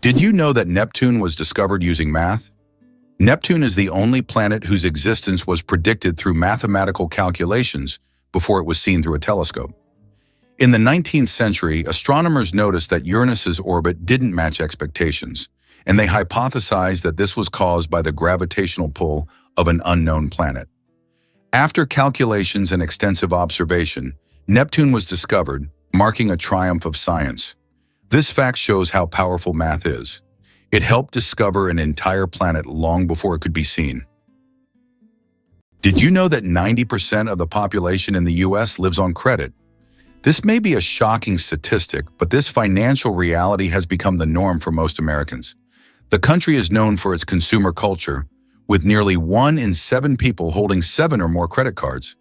Did you know that Neptune was discovered using math? Neptune is the only planet whose existence was predicted through mathematical calculations before it was seen through a telescope. In the 19th century, astronomers noticed that Uranus's orbit didn't match expectations, and they hypothesized that this was caused by the gravitational pull of an unknown planet. After calculations and extensive observation, Neptune was discovered, marking a triumph of science. This fact shows how powerful math is. It helped discover an entire planet long before it could be seen. Did you know that 90% of the population in the US lives on credit? This may be a shocking statistic, but this financial reality has become the norm for most Americans. The country is known for its consumer culture, with nearly 1 in 7 people holding 7 or more credit cards.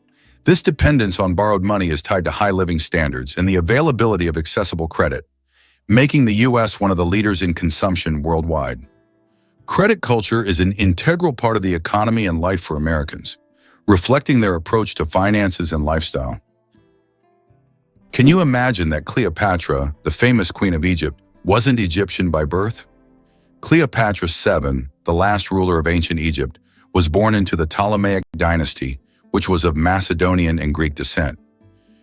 This dependence on borrowed money is tied to high living standards and the availability of accessible credit, making the U.S. one of the leaders in consumption worldwide. Credit culture is an integral part of the economy and life for Americans, reflecting their approach to finances and lifestyle. Can you imagine that Cleopatra, the famous queen of Egypt, wasn't Egyptian by birth? Cleopatra VII, the last ruler of ancient Egypt, was born into the Ptolemaic dynasty, which was of Macedonian and Greek descent.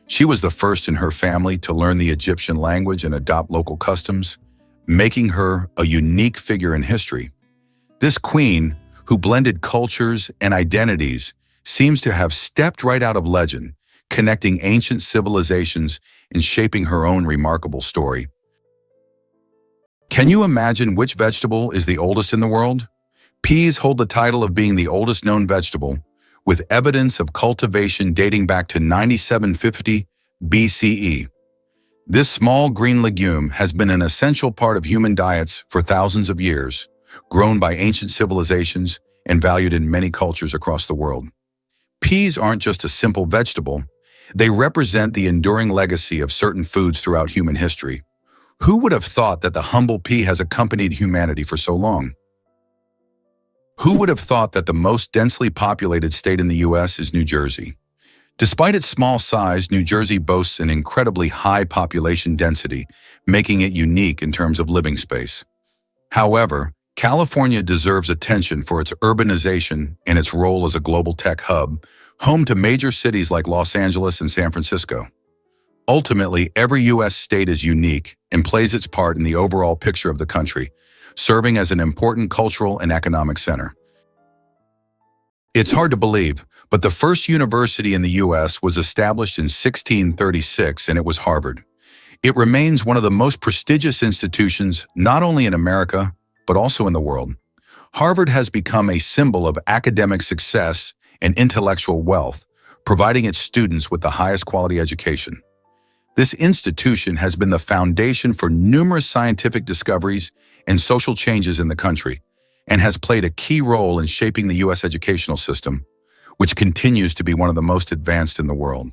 She was the first in her family to learn the Egyptian language and adopt local customs, making her a unique figure in history. This queen, who blended cultures and identities, seems to have stepped right out of legend, connecting ancient civilizations and shaping her own remarkable story. Can you imagine which vegetable is the oldest in the world? Peas hold the title of being the oldest known vegetable, with evidence of cultivation dating back to 9750 BCE. This small green legume has been an essential part of human diets for thousands of years, grown by ancient civilizations and valued in many cultures across the world. Peas aren't just a simple vegetable, they represent the enduring legacy of certain foods throughout human history. Who would have thought that the humble pea has accompanied humanity for so long? Who would have thought that the most densely populated state in the U.S. is New Jersey? Despite its small size, New Jersey boasts an incredibly high population density, making it unique in terms of living space. However, California deserves attention for its urbanization and its role as a global tech hub, home to major cities like Los Angeles and San Francisco. Ultimately, every U.S. state is unique and plays its part in the overall picture of the country, serving as an important cultural and economic center. It's hard to believe, but the first university in the U.S. was established in 1636, and it was Harvard. It remains one of the most prestigious institutions not only in America, but also in the world. Harvard has become a symbol of academic success and intellectual wealth, providing its students with the highest quality education. This institution has been the foundation for numerous scientific discoveries and social changes in the country, and has played a key role in shaping the U.S. educational system, which continues to be one of the most advanced in the world.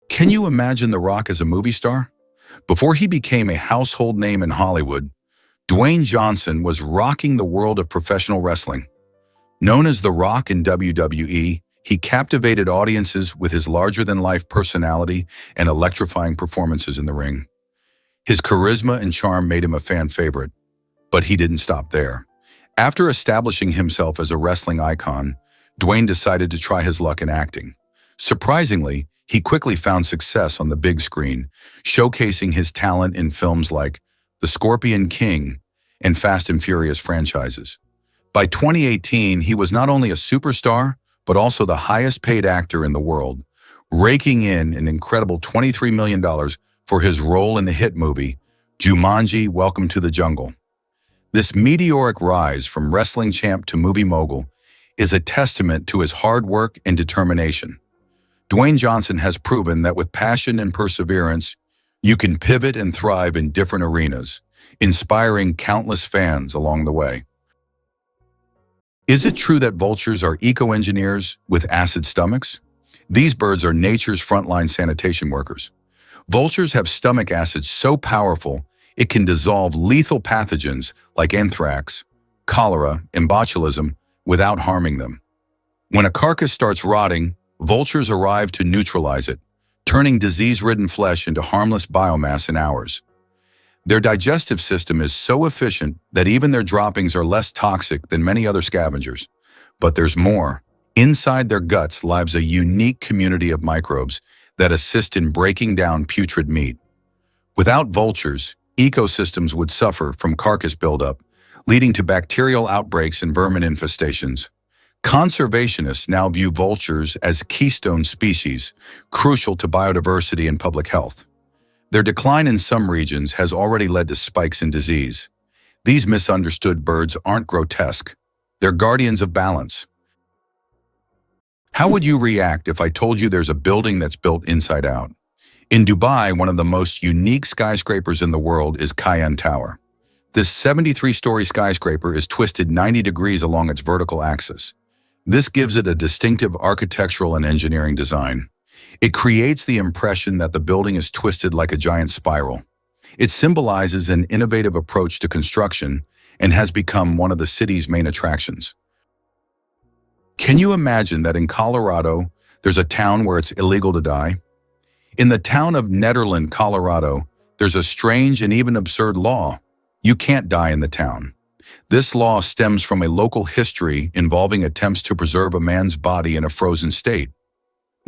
Can you imagine The Rock as a movie star? Before he became a household name in Hollywood, Dwayne Johnson was rocking the world of professional wrestling. Known as The Rock in WWE, he captivated audiences with his larger-than-life personality and electrifying performances in the ring. His charisma and charm made him a fan favorite, but he didn't stop there. After establishing himself as a wrestling icon, Dwayne decided to try his luck in acting. Surprisingly, he quickly found success on the big screen, showcasing his talent in films like The Scorpion King and Fast and Furious franchises. By 2018, he was not only a superstar, but also the highest-paid actor in the world, raking in an incredible $23 million for his role in the hit movie, Jumanji: Welcome to the Jungle. This meteoric rise from wrestling champ to movie mogul is a testament to his hard work and determination. Dwayne Johnson has proven that with passion and perseverance, you can pivot and thrive in different arenas, inspiring countless fans along the way. Is it true that vultures are eco-engineers with acid stomachs? These birds are nature's frontline sanitation workers. Vultures have stomach acid so powerful it can dissolve lethal pathogens like anthrax, cholera, and botulism without harming them. When a carcass starts rotting, vultures arrive to neutralize it, turning disease-ridden flesh into harmless biomass in hours. Their digestive system is so efficient that even their droppings are less toxic than many other scavengers. But there's more. Inside their guts lives a unique community of microbes that assist in breaking down putrid meat. Without vultures, ecosystems would suffer from carcass buildup, leading to bacterial outbreaks and vermin infestations. Conservationists now view vultures as keystone species, crucial to biodiversity and public health. Their decline in some regions has already led to spikes in disease. These misunderstood birds aren't grotesque. They're guardians of balance. How would you react if I told you there's a building that's built inside out? In Dubai, one of the most unique skyscrapers in the world is Cayenne Tower. This 73-story skyscraper is twisted 90 degrees along its vertical axis. This gives it a distinctive architectural and engineering design. It creates the impression that the building is twisted like a giant spiral. It symbolizes an innovative approach to construction and has become one of the city's main attractions. Can you imagine that in Colorado, there's a town where it's illegal to die? In the town of Nederland, Colorado, there's a strange and even absurd law. You can't die in the town. This law stems from a local history involving attempts to preserve a man's body in a frozen state.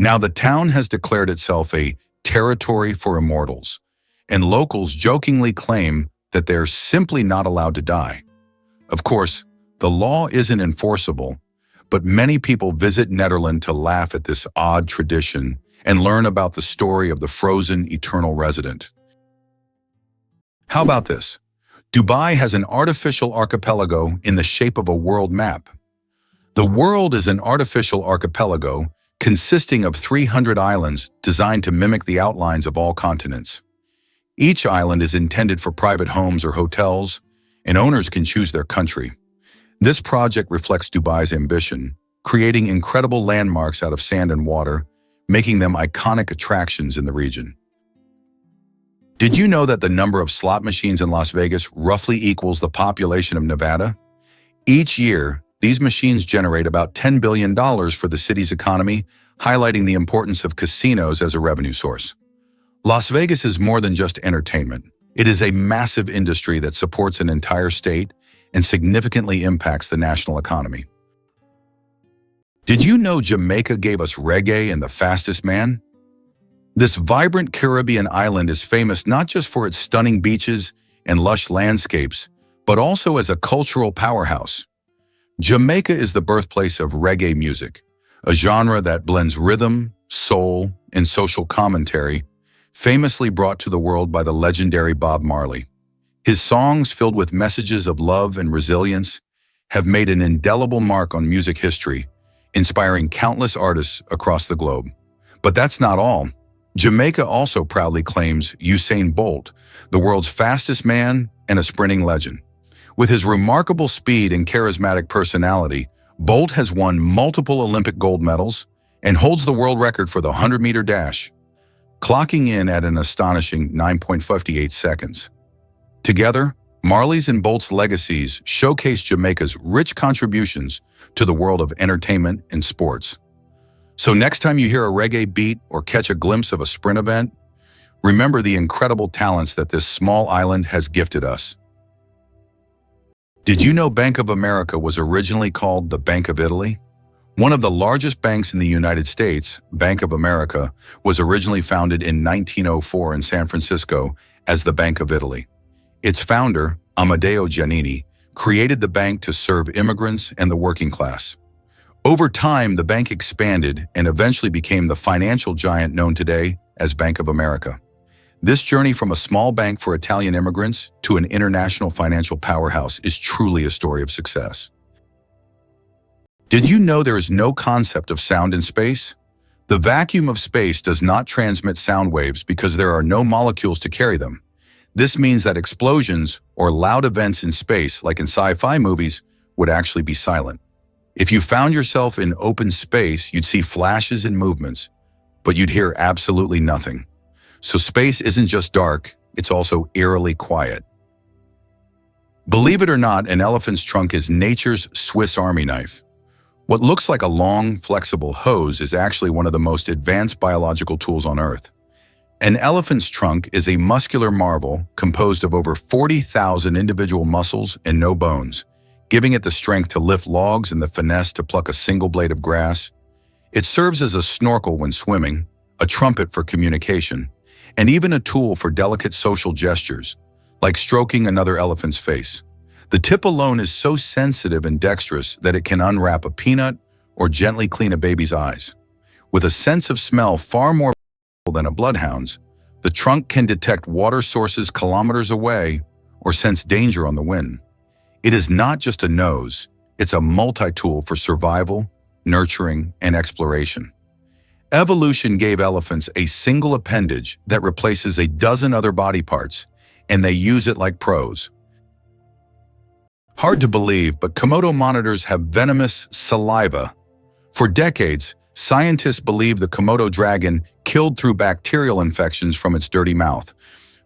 Now the town has declared itself a territory for immortals, and locals jokingly claim that they're simply not allowed to die. Of course, the law isn't enforceable, but many people visit Nederland to laugh at this odd tradition and learn about the story of the frozen eternal resident. How about this? Dubai has an artificial archipelago in the shape of a world map. The world is an artificial archipelago consisting of 300 islands designed to mimic the outlines of all continents. Each island is intended for private homes or hotels, and owners can choose their country. This project reflects Dubai's ambition, creating incredible landmarks out of sand and water, making them iconic attractions in the region. Did you know that the number of slot machines in Las Vegas roughly equals the population of Nevada? Each year, these machines generate about $10 billion for the city's economy, highlighting the importance of casinos as a revenue source. Las Vegas is more than just entertainment. It is a massive industry that supports an entire state and significantly impacts the national economy. Did you know Jamaica gave us reggae and the fastest man? This vibrant Caribbean island is famous not just for its stunning beaches and lush landscapes, but also as a cultural powerhouse. Jamaica is the birthplace of reggae music, a genre that blends rhythm, soul, and social commentary, famously brought to the world by the legendary Bob Marley. His songs, filled with messages of love and resilience, have made an indelible mark on music history, inspiring countless artists across the globe. But that's not all. Jamaica also proudly claims Usain Bolt, the world's fastest man and a sprinting legend. With his remarkable speed and charismatic personality, Bolt has won multiple Olympic gold medals and holds the world record for the 100-meter dash, clocking in at an astonishing 9.58 seconds. Together, Marley's and Bolt's legacies showcase Jamaica's rich contributions to the world of entertainment and sports. So next time you hear a reggae beat or catch a glimpse of a sprint event, remember the incredible talents that this small island has gifted us. Did you know Bank of America was originally called the Bank of Italy? One of the largest banks in the United States, Bank of America, was originally founded in 1904 in San Francisco as the Bank of Italy. Its founder, Amedeo Giannini, created the bank to serve immigrants and the working class. Over time, the bank expanded and eventually became the financial giant known today as Bank of America. This journey from a small bank for Italian immigrants to an international financial powerhouse is truly a story of success. Did you know there is no concept of sound in space? The vacuum of space does not transmit sound waves because there are no molecules to carry them. This means that explosions or loud events in space, like in sci-fi movies, would actually be silent. If you found yourself in open space, you'd see flashes and movements, but you'd hear absolutely nothing. So space isn't just dark, it's also eerily quiet. Believe it or not, an elephant's trunk is nature's Swiss Army knife. What looks like a long, flexible hose is actually one of the most advanced biological tools on Earth. An elephant's trunk is a muscular marvel composed of over 40,000 individual muscles and no bones, giving it the strength to lift logs and the finesse to pluck a single blade of grass. It serves as a snorkel when swimming, a trumpet for communication, and even a tool for delicate social gestures, like stroking another elephant's face. The tip alone is so sensitive and dexterous that it can unwrap a peanut or gently clean a baby's eyes. With a sense of smell far more powerful than a bloodhound's, the trunk can detect water sources kilometers away or sense danger on the wind. It is not just a nose, it's a multi-tool for survival, nurturing, and exploration. Evolution gave elephants a single appendage that replaces a dozen other body parts, and they use it like pros. Hard to believe, but Komodo monitors have venomous saliva. For decades, scientists believed the Komodo dragon killed through bacterial infections from its dirty mouth.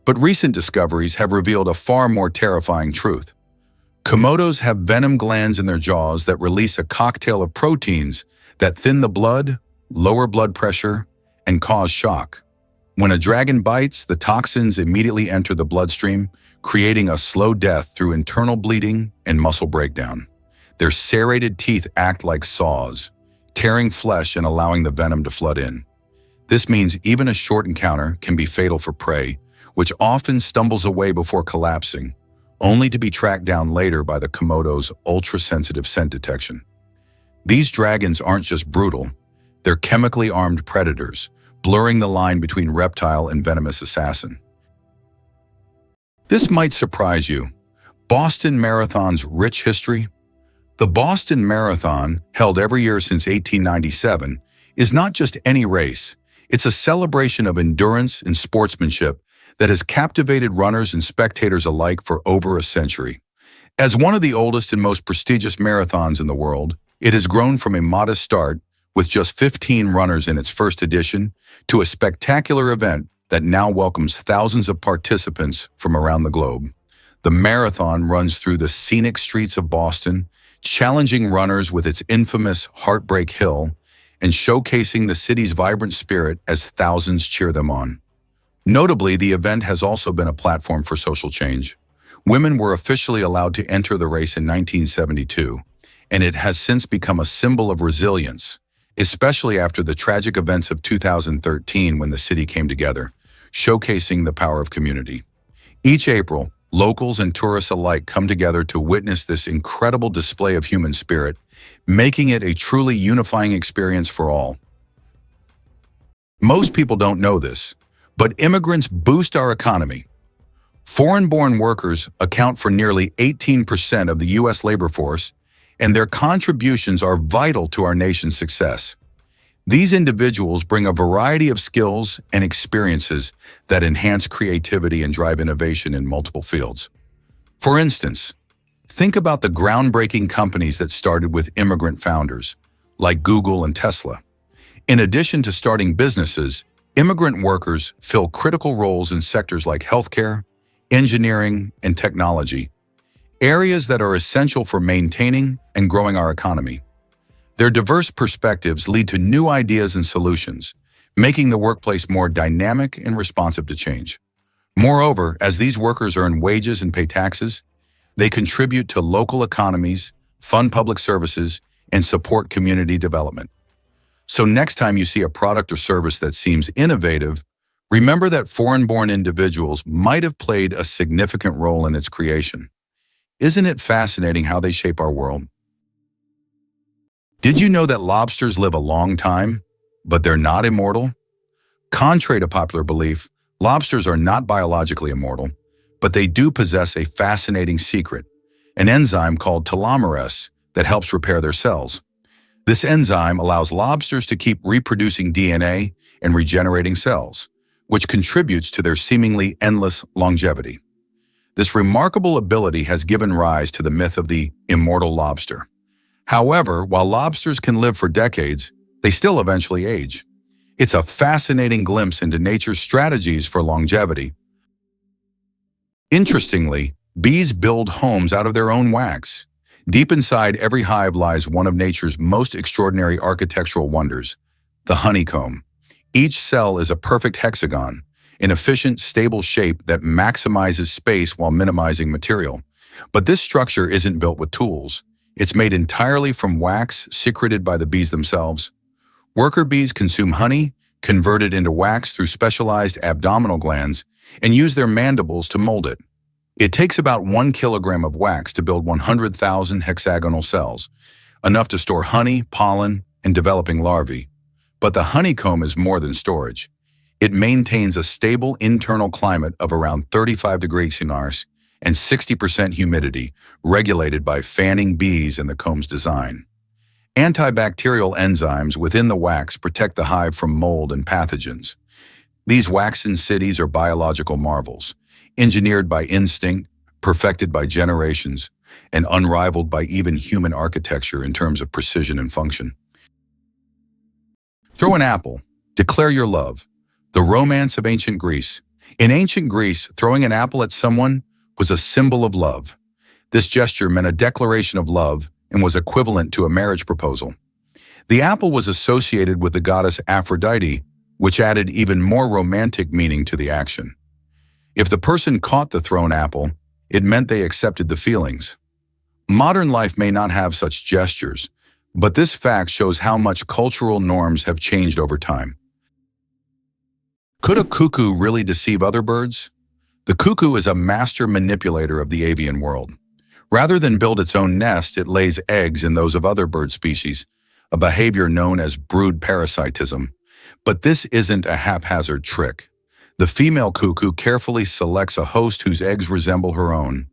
But recent discoveries have revealed a far more terrifying truth. Komodos have venom glands in their jaws that release a cocktail of proteins that thin the blood, lower blood pressure, and cause shock. When a dragon bites, the toxins immediately enter the bloodstream, creating a slow death through internal bleeding and muscle breakdown. Their serrated teeth act like saws, tearing flesh and allowing the venom to flood in. This means even a short encounter can be fatal for prey, which often stumbles away before collapsing, only to be tracked down later by the Komodo's ultra-sensitive scent detection. These dragons aren't just brutal, they're chemically armed predators, blurring the line between reptile and venomous assassin. This might surprise you. Boston Marathon's rich history? The Boston Marathon, held every year since 1897, is not just any race. It's a celebration of endurance and sportsmanship that has captivated runners and spectators alike for over a century. As one of the oldest and most prestigious marathons in the world, it has grown from a modest start, with just 15 runners in its first edition, to a spectacular event that now welcomes thousands of participants from around the globe. The marathon runs through the scenic streets of Boston, challenging runners with its infamous Heartbreak Hill and showcasing the city's vibrant spirit as thousands cheer them on. Notably, the event has also been a platform for social change. Women were officially allowed to enter the race in 1972, and it has since become a symbol of resilience, especially after the tragic events of 2013 when the city came together, showcasing the power of community. Each April, locals and tourists alike come together to witness this incredible display of human spirit, making it a truly unifying experience for all. Most people don't know this, but immigrants boost our economy. Foreign-born workers account for nearly 18% of the U.S. labor force, and their contributions are vital to our nation's success. These individuals bring a variety of skills and experiences that enhance creativity and drive innovation in multiple fields. For instance, think about the groundbreaking companies that started with immigrant founders, like Google and Tesla. In addition to starting businesses, immigrant workers fill critical roles in sectors like healthcare, engineering, and technology, areas that are essential for maintaining and growing our economy. Their diverse perspectives lead to new ideas and solutions, making the workplace more dynamic and responsive to change. Moreover, as these workers earn wages and pay taxes, they contribute to local economies, fund public services, and support community development. So next time you see a product or service that seems innovative, remember that foreign-born individuals might have played a significant role in its creation. Isn't it fascinating how they shape our world? Did you know that lobsters live a long time, but they're not immortal? Contrary to popular belief, lobsters are not biologically immortal, but they do possess a fascinating secret, an enzyme called telomerase that helps repair their cells. This enzyme allows lobsters to keep reproducing DNA and regenerating cells, which contributes to their seemingly endless longevity. This remarkable ability has given rise to the myth of the immortal lobster. However, while lobsters can live for decades, they still eventually age. It's a fascinating glimpse into nature's strategies for longevity. Interestingly, bees build homes out of their own wax. Deep inside every hive lies one of nature's most extraordinary architectural wonders, the honeycomb. Each cell is a perfect hexagon, an efficient, stable shape that maximizes space while minimizing material. But this structure isn't built with tools. It's made entirely from wax secreted by the bees themselves. Worker bees consume honey, convert it into wax through specialized abdominal glands, and use their mandibles to mold it. It takes about 1 kilogram of wax to build 100,000 hexagonal cells, enough to store honey, pollen, and developing larvae. But the honeycomb is more than storage. It maintains a stable internal climate of around 35 degrees Celsius and 60% humidity, regulated by fanning bees and the comb's design. Antibacterial enzymes within the wax protect the hive from mold and pathogens. These waxen cities are biological marvels, engineered by instinct, perfected by generations, and unrivaled by even human architecture in terms of precision and function. Throw an apple. Declare your love. The romance of ancient Greece. In ancient Greece, throwing an apple at someone was a symbol of love. This gesture meant a declaration of love and was equivalent to a marriage proposal. The apple was associated with the goddess Aphrodite, which added even more romantic meaning to the action. If the person caught the thrown apple, it meant they accepted the feelings. Modern life may not have such gestures, but this fact shows how much cultural norms have changed over time. Could a cuckoo really deceive other birds? The cuckoo is a master manipulator of the avian world. Rather than build its own nest, it lays eggs in those of other bird species, a behavior known as brood parasitism. But this isn't a haphazard trick. The female cuckoo carefully selects a host whose eggs resemble her own,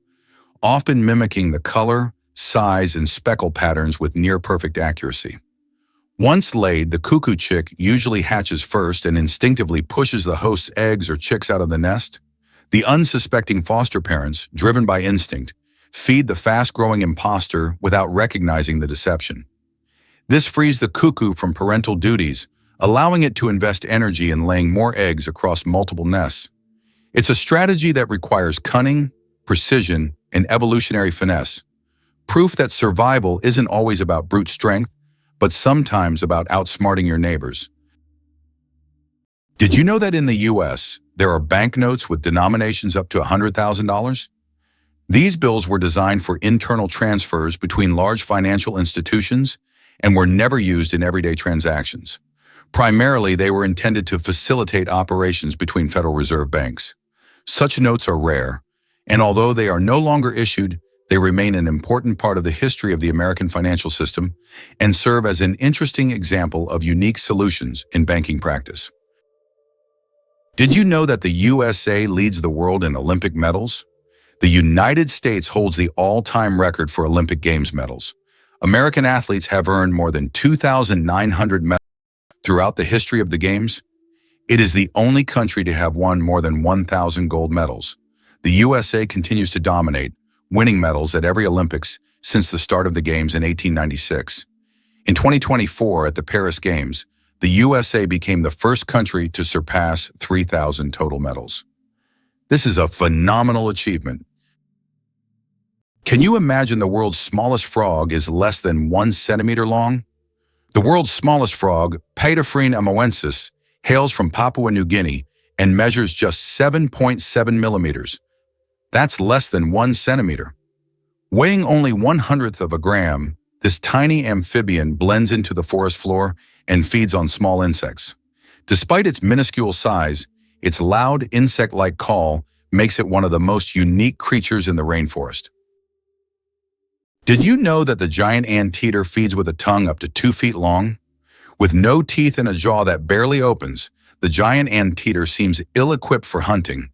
often mimicking the color, size, and speckle patterns with near-perfect accuracy. Once laid, the cuckoo chick usually hatches first and instinctively pushes the host's eggs or chicks out of the nest. The unsuspecting foster parents, driven by instinct, feed the fast-growing imposter without recognizing the deception. This frees the cuckoo from parental duties, allowing it to invest energy in laying more eggs across multiple nests. It's a strategy that requires cunning, precision, and evolutionary finesse, proof that survival isn't always about brute strength, but sometimes about outsmarting your neighbors. Did you know that in the US, there are banknotes with denominations up to $100,000? These bills were designed for internal transfers between large financial institutions and were never used in everyday transactions. Primarily, they were intended to facilitate operations between Federal Reserve banks. Such notes are rare, and although they are no longer issued, they remain an important part of the history of the American financial system and serve as an interesting example of unique solutions in banking practice. Did you know that the USA leads the world in Olympic medals? The United States holds the all-time record for Olympic Games medals. American athletes have earned more than 2,900 medals throughout the history of the Games. It is the only country to have won more than 1,000 gold medals. The USA continues to dominate, winning medals at every Olympics since the start of the Games in 1896. In 2024, at the Paris Games, the USA became the first country to surpass 3,000 total medals. This is a phenomenal achievement. Can you imagine the world's smallest frog is less than 1 centimeter long? The world's smallest frog, Paedophryne amoensis, hails from Papua New Guinea and measures just 7.7 millimeters. That's less than 1 centimeter. Weighing only 1/100th of a gram, this tiny amphibian blends into the forest floor and feeds on small insects. Despite its minuscule size, its loud insect-like call makes it one of the most unique creatures in the rainforest. Did you know that the giant anteater feeds with a tongue up to 2 feet long? With no teeth and a jaw that barely opens, the giant anteater seems ill-equipped for hunting,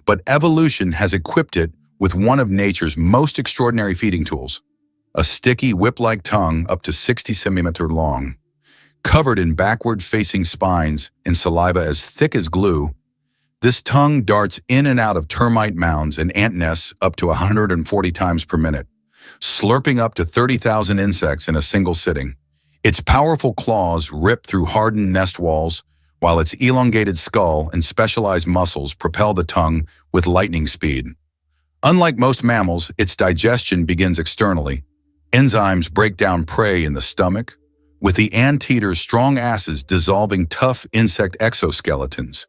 but evolution has equipped it with one of nature's most extraordinary feeding tools, a sticky whip-like tongue up to 60 centimeters long. Covered in backward-facing spines and saliva as thick as glue, this tongue darts in and out of termite mounds and ant nests up to 140 times per minute, slurping up to 30,000 insects in a single sitting. Its powerful claws rip through hardened nest walls, while its elongated skull and specialized muscles propel the tongue with lightning speed. Unlike most mammals, its digestion begins externally. Enzymes break down prey in the stomach, with the anteater's strong acids dissolving tough insect exoskeletons.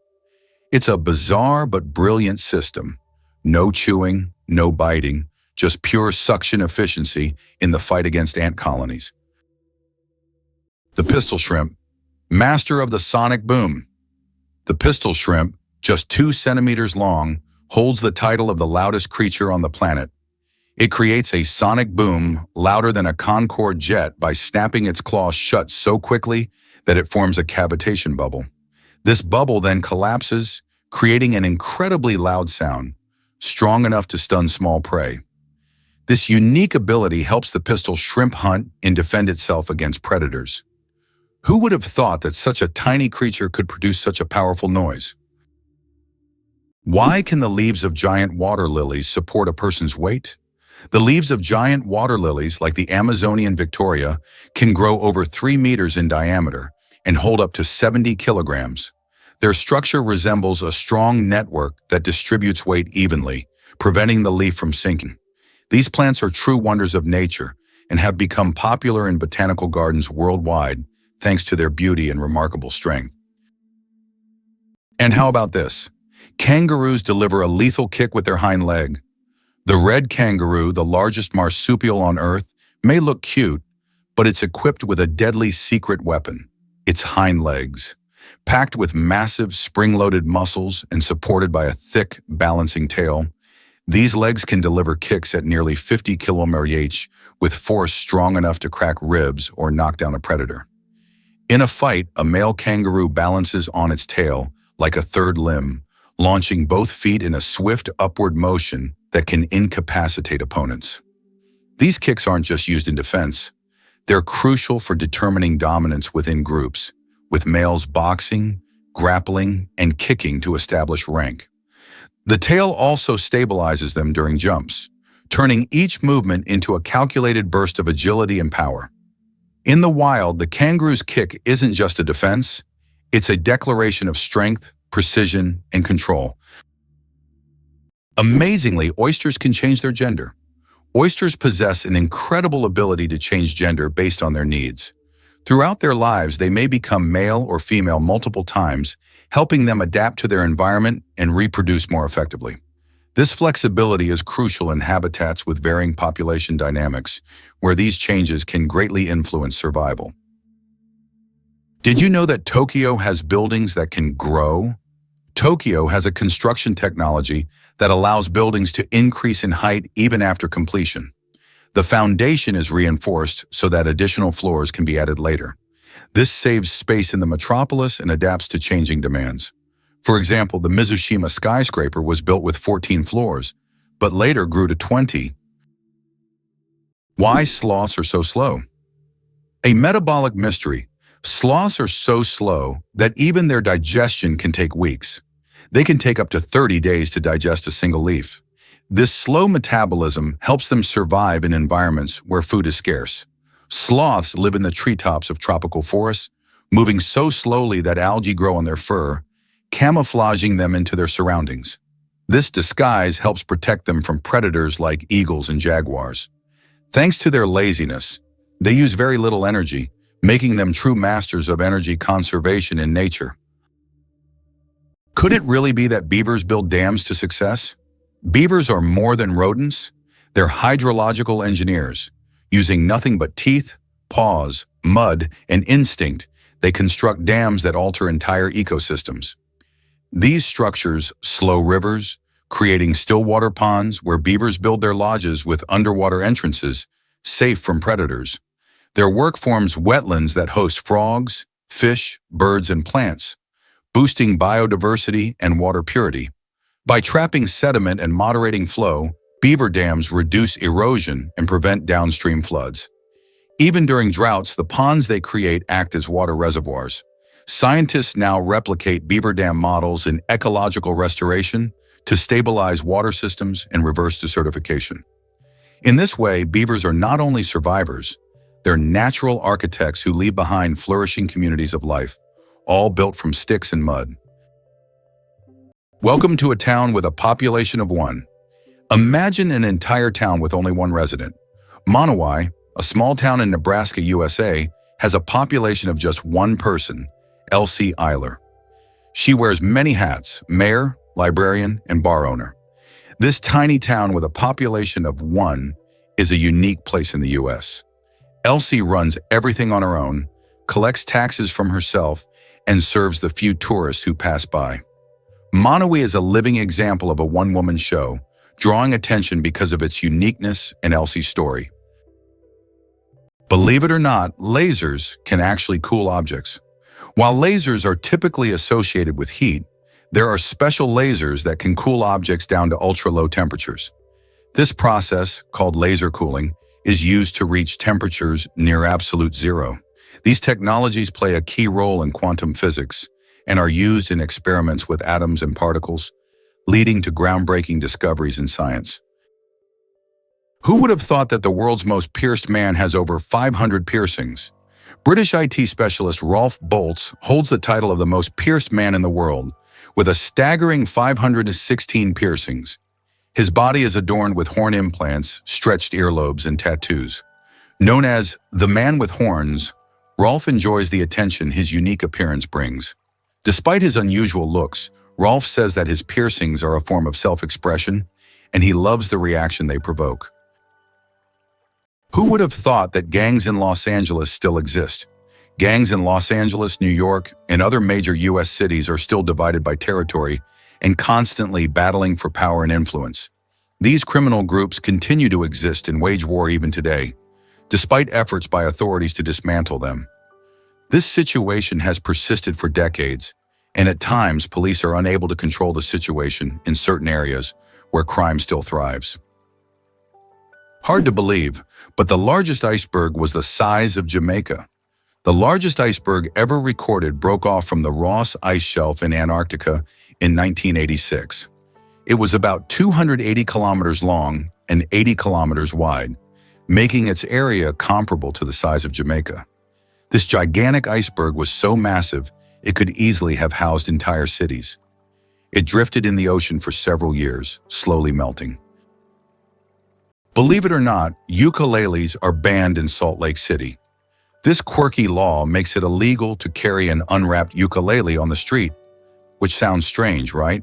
It's a bizarre but brilliant system. No chewing, no biting, just pure suction efficiency in the fight against ant colonies. The pistol shrimp, master of the sonic boom. The pistol shrimp, just 2 centimeters long, holds the title of the loudest creature on the planet. It creates a sonic boom louder than a Concorde jet by snapping its claws shut so quickly that it forms a cavitation bubble. This bubble then collapses, creating an incredibly loud sound, strong enough to stun small prey. This unique ability helps the pistol shrimp hunt and defend itself against predators. Who would have thought that such a tiny creature could produce such a powerful noise? Why can the leaves of giant water lilies support a person's weight? The leaves of giant water lilies, like the Amazonian Victoria, can grow over 3 meters in diameter and hold up to 70 kilograms. Their structure resembles a strong network that distributes weight evenly, preventing the leaf from sinking. These plants are true wonders of nature and have become popular in botanical gardens worldwide, thanks to their beauty and remarkable strength. And how about this? Kangaroos deliver a lethal kick with their hind leg. The red kangaroo, the largest marsupial on Earth, may look cute, but it's equipped with a deadly secret weapon, its hind legs. Packed with massive spring-loaded muscles and supported by a thick, balancing tail, these legs can deliver kicks at nearly 50 km/h with force strong enough to crack ribs or knock down a predator. In a fight, a male kangaroo balances on its tail like a third limb, launching both feet in a swift upward motion that can incapacitate opponents. These kicks aren't just used in defense. They're crucial for determining dominance within groups, with males boxing, grappling, and kicking to establish rank. The tail also stabilizes them during jumps, turning each movement into a calculated burst of agility and power. In the wild, the kangaroo's kick isn't just a defense, it's a declaration of strength, precision, and control. Amazingly, oysters can change their gender. Oysters possess an incredible ability to change gender based on their needs. Throughout their lives, they may become male or female multiple times, helping them adapt to their environment and reproduce more effectively. This flexibility is crucial in habitats with varying population dynamics, where these changes can greatly influence survival. Did you know that Tokyo has buildings that can grow? Tokyo has a construction technology that allows buildings to increase in height even after completion. The foundation is reinforced so that additional floors can be added later. This saves space in the metropolis and adapts to changing demands. For example, the Mizushima skyscraper was built with 14 floors, but later grew to 20. Why sloths are so slow? A metabolic mystery. Sloths are so slow that even their digestion can take weeks. They can take up to 30 days to digest a single leaf. This slow metabolism helps them survive in environments where food is scarce. Sloths live in the treetops of tropical forests, moving so slowly that algae grow on their fur, camouflaging them into their surroundings. This disguise helps protect them from predators like eagles and jaguars. Thanks to their laziness, they use very little energy, making them true masters of energy conservation in nature. Could it really be that beavers build dams to success? Beavers are more than rodents. They're hydrological engineers. Using nothing but teeth, paws, mud, and instinct, they construct dams that alter entire ecosystems. These structures slow rivers, creating stillwater ponds where beavers build their lodges with underwater entrances, safe from predators. Their work forms wetlands that host frogs, fish, birds, and plants, boosting biodiversity and water purity. By trapping sediment and moderating flow, beaver dams reduce erosion and prevent downstream floods. Even during droughts, the ponds they create act as water reservoirs. Scientists now replicate beaver dam models in ecological restoration to stabilize water systems and reverse desertification. In this way, beavers are not only survivors, they're natural architects who leave behind flourishing communities of life, all built from sticks and mud. Welcome to a town with a population of 1. Imagine an entire town with only 1 resident. Monowai, a small town in Nebraska, USA, has a population of just 1 person, Elsie Eiler. She wears many hats: mayor, librarian, and bar owner. This tiny town with a population of 1 is a unique place in the US. Elsie runs everything on her own, collects taxes from herself, and serves the few tourists who pass by. Monowee is a living example of a one-woman show, drawing attention because of its uniqueness and Elsie's story. Believe it or not, lasers can actually cool objects. While lasers are typically associated with heat, there are special lasers that can cool objects down to ultra-low temperatures. This process, called laser cooling, is used to reach temperatures near absolute zero. These technologies play a key role in quantum physics and are used in experiments with atoms and particles, leading to groundbreaking discoveries in science. Who would have thought that the world's most pierced man has over 500 piercings? British IT specialist Rolf Boltz holds the title of the most pierced man in the world, with a staggering 516 piercings. His body is adorned with horn implants, stretched earlobes, and tattoos. Known as the man with horns, Rolf enjoys the attention his unique appearance brings. Despite his unusual looks, Rolf says that his piercings are a form of self-expression, and he loves the reaction they provoke. Who would have thought that gangs in Los Angeles still exist? Gangs in Los Angeles, New York, and other major U.S. cities are still divided by territory and constantly battling for power and influence. These criminal groups continue to exist and wage war even today, despite efforts by authorities to dismantle them. This situation has persisted for decades, and at times police are unable to control the situation in certain areas where crime still thrives. Hard to believe, but the largest iceberg was the size of Jamaica. The largest iceberg ever recorded broke off from the Ross Ice Shelf in Antarctica in 1986. It was about 280 kilometers long and 80 kilometers wide, making its area comparable to the size of Jamaica. This gigantic iceberg was so massive, it could easily have housed entire cities. It drifted in the ocean for several years, slowly melting. Believe it or not, ukuleles are banned in Salt Lake City. This quirky law makes it illegal to carry an unwrapped ukulele on the street, which sounds strange, right?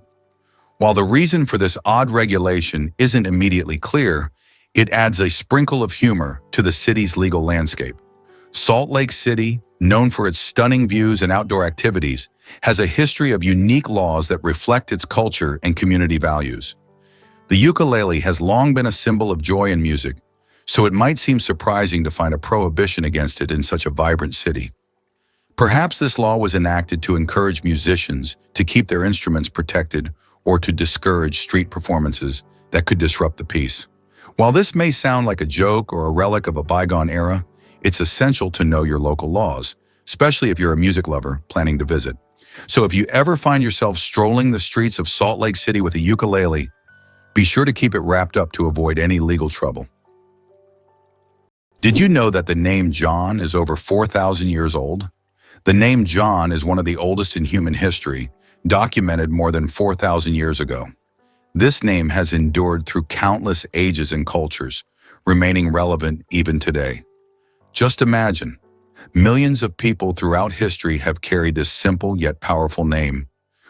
While the reason for this odd regulation isn't immediately clear, it adds a sprinkle of humor to the city's legal landscape. Salt Lake City, known for its stunning views and outdoor activities, has a history of unique laws that reflect its culture and community values. The ukulele has long been a symbol of joy and music, so it might seem surprising to find a prohibition against it in such a vibrant city. Perhaps this law was enacted to encourage musicians to keep their instruments protected or to discourage street performances that could disrupt the peace. While this may sound like a joke or a relic of a bygone era, it's essential to know your local laws, especially if you're a music lover planning to visit. So if you ever find yourself strolling the streets of Salt Lake City with a ukulele, be sure to keep it wrapped up to avoid any legal trouble. Did you know that the name John is over 4,000 years old? The name John is one of the oldest in human history, documented more than 4,000 years ago. This name has endured through countless ages and cultures, remaining relevant even today. Just imagine, millions of people throughout history have carried this simple yet powerful name,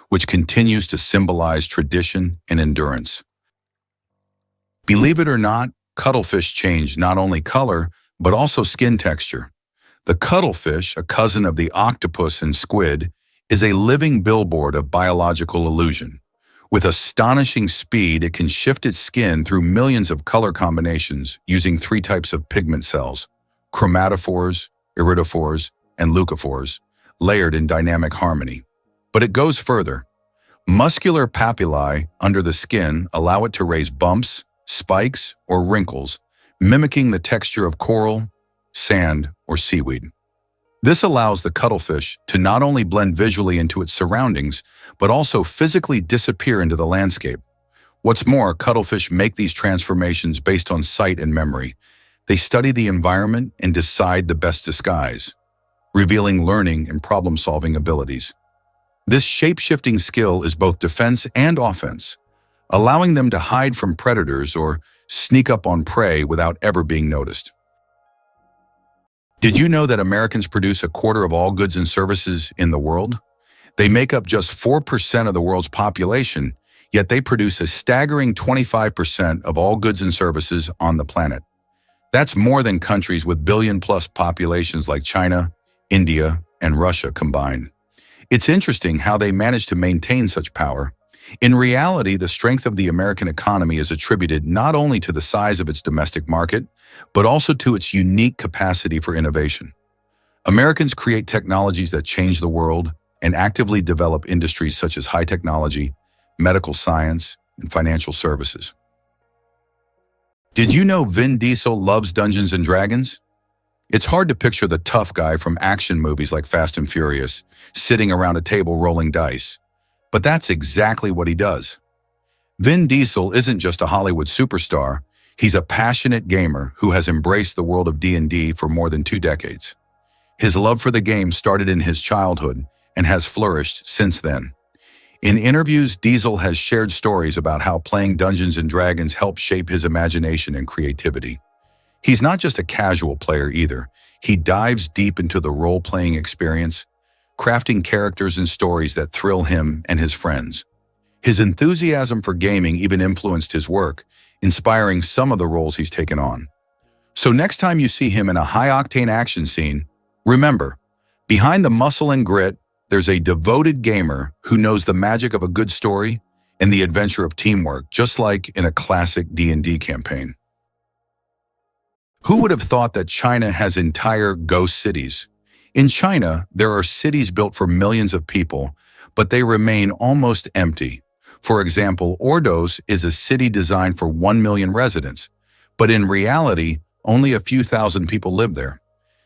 which continues to symbolize tradition and endurance. Believe it or not, cuttlefish change not only color, but also skin texture. The cuttlefish, a cousin of the octopus and squid, is a living billboard of biological illusion. With astonishing speed, it can shift its skin through millions of color combinations using 3 types of pigment cells: chromatophores, iridophores, and leucophores, layered in dynamic harmony. But it goes further. Muscular papillae under the skin allow it to raise bumps, spikes, or wrinkles, mimicking the texture of coral, sand, or seaweed. This allows the cuttlefish to not only blend visually into its surroundings, but also physically disappear into the landscape. What's more, cuttlefish make these transformations based on sight and memory. They study the environment and decide the best disguise, revealing learning and problem-solving abilities. This shape-shifting skill is both defense and offense, allowing them to hide from predators or sneak up on prey without ever being noticed. Did you know that Americans produce 1/4 of all goods and services in the world? They make up just 4% of the world's population, yet they produce a staggering 25% of all goods and services on the planet. That's more than countries with billion-plus populations like China, India, and Russia combined. It's interesting how they manage to maintain such power. In reality, the strength of the American economy is attributed not only to the size of its domestic market, but also to its unique capacity for innovation. Americans create technologies that change the world and actively develop industries such as high technology, medical science, and financial services. Did you know Vin Diesel loves Dungeons and Dragons? It's hard to picture the tough guy from action movies like Fast and Furious sitting around a table rolling dice. But that's exactly what he does. Vin Diesel isn't just a Hollywood superstar, he's a passionate gamer who has embraced the world of D&D for more than 2 decades. His love for the game started in his childhood and has flourished since then. In interviews, Diesel has shared stories about how playing Dungeons and Dragons helped shape his imagination and creativity. He's not just a casual player either. He dives deep into the role-playing experience, crafting characters and stories that thrill him and his friends. His enthusiasm for gaming even influenced his work, inspiring some of the roles he's taken on. So next time you see him in a high-octane action scene, remember, behind the muscle and grit, there's a devoted gamer who knows the magic of a good story and the adventure of teamwork, just like in a classic D&D campaign. Who would have thought that China has entire ghost cities? In China, there are cities built for millions of people, but they remain almost empty. For example, Ordos is a city designed for 1 million residents, but in reality, only a few thousand people live there.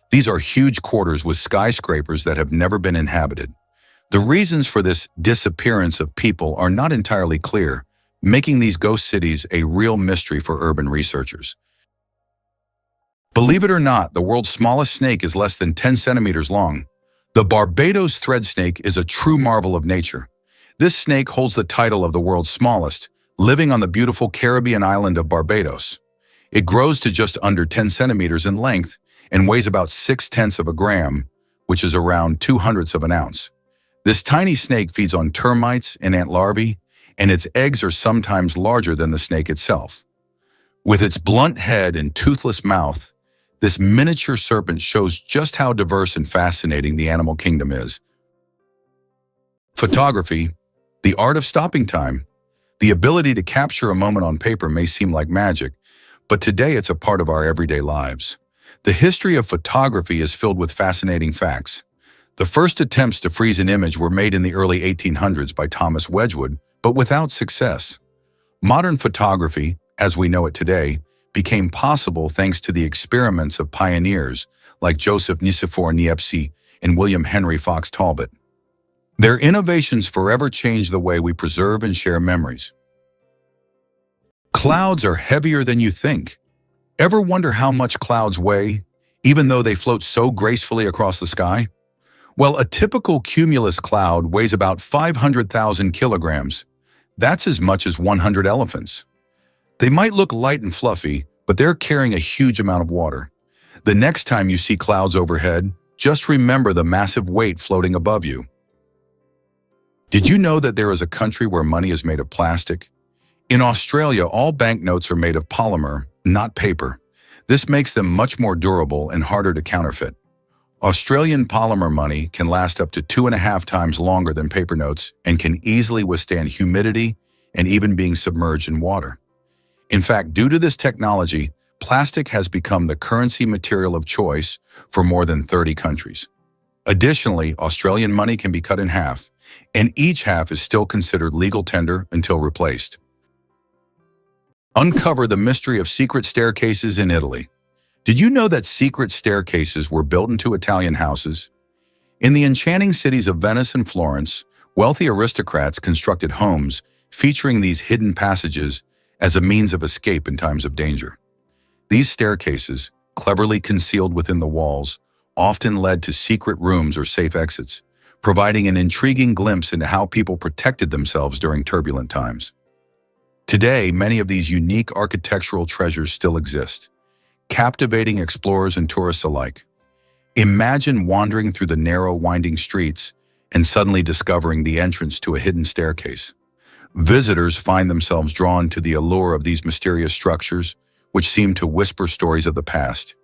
These are huge quarters with skyscrapers that have never been inhabited. The reasons for this disappearance of people are not entirely clear, making these ghost cities a real mystery for urban researchers. Believe it or not, the world's smallest snake is less than 10 centimeters long. The Barbados thread snake is a true marvel of nature. This snake holds the title of the world's smallest, living on the beautiful Caribbean island of Barbados. It grows to just under 10 centimeters in length and weighs about 0.6 of a gram, which is around 0.02 of an ounce. This tiny snake feeds on termites and ant larvae, and its eggs are sometimes larger than the snake itself. With its blunt head and toothless mouth, this miniature serpent shows just how diverse and fascinating the animal kingdom is. Photography, the art of stopping time. The ability to capture a moment on paper may seem like magic, but today it's a part of our everyday lives. The history of photography is filled with fascinating facts. The first attempts to freeze an image were made in the early 1800s by Thomas Wedgwood, but without success. Modern photography, as we know it today, became possible thanks to the experiments of pioneers like Joseph Nicephore Niepce and William Henry Fox Talbot. Their innovations forever changed the way we preserve and share memories. Clouds are heavier than you think. Ever wonder how much clouds weigh, even though they float so gracefully across the sky? Well, a typical cumulus cloud weighs about 500,000 kilograms. That's as much as 100 elephants. They might look light and fluffy, but they're carrying a huge amount of water. The next time you see clouds overhead, just remember the massive weight floating above you. Did you know that there is a country where money is made of plastic? In Australia, all banknotes are made of polymer, not paper. This makes them much more durable and harder to counterfeit. Australian polymer money can last up to 2.5 times longer than paper notes and can easily withstand humidity and even being submerged in water. In fact, due to this technology, plastic has become the currency material of choice for more than 30 countries. Additionally, Australian money can be cut in half, and each half is still considered legal tender until replaced. Uncover the mystery of secret staircases in Italy. Did you know that secret staircases were built into Italian houses? In the enchanting cities of Venice and Florence, wealthy aristocrats constructed homes featuring these hidden passages as a means of escape in times of danger. These staircases, cleverly concealed within the walls, often led to secret rooms or safe exits, providing an intriguing glimpse into how people protected themselves during turbulent times. Today, many of these unique architectural treasures still exist, captivating explorers and tourists alike. Imagine wandering through the narrow, winding streets and suddenly discovering the entrance to a hidden staircase. Visitors find themselves drawn to the allure of these mysterious structures, which seem to whisper stories of the past.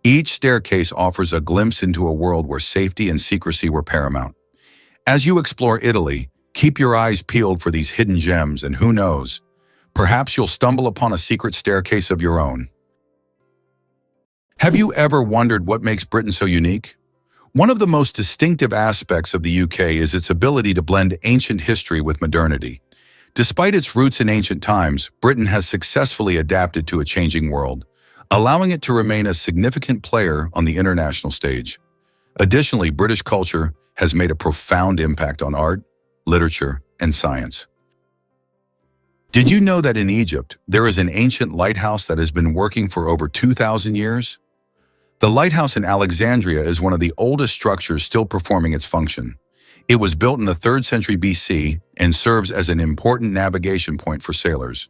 Each staircase offers a glimpse into a world where safety and secrecy were paramount. As you explore Italy, keep your eyes peeled for these hidden gems, and who knows, perhaps you'll stumble upon a secret staircase of your own. Have you ever wondered what makes Britain so unique? One of the most distinctive aspects of the UK is its ability to blend ancient history with modernity. Despite its roots in ancient times, Britain has successfully adapted to a changing world, allowing it to remain a significant player on the international stage. Additionally, British culture has made a profound impact on art, literature, and science. Did you know that in Egypt, there is an ancient lighthouse that has been working for over 2,000 years? The lighthouse in Alexandria is one of the oldest structures still performing its function. It was built in the 3rd century BC and serves as an important navigation point for sailors.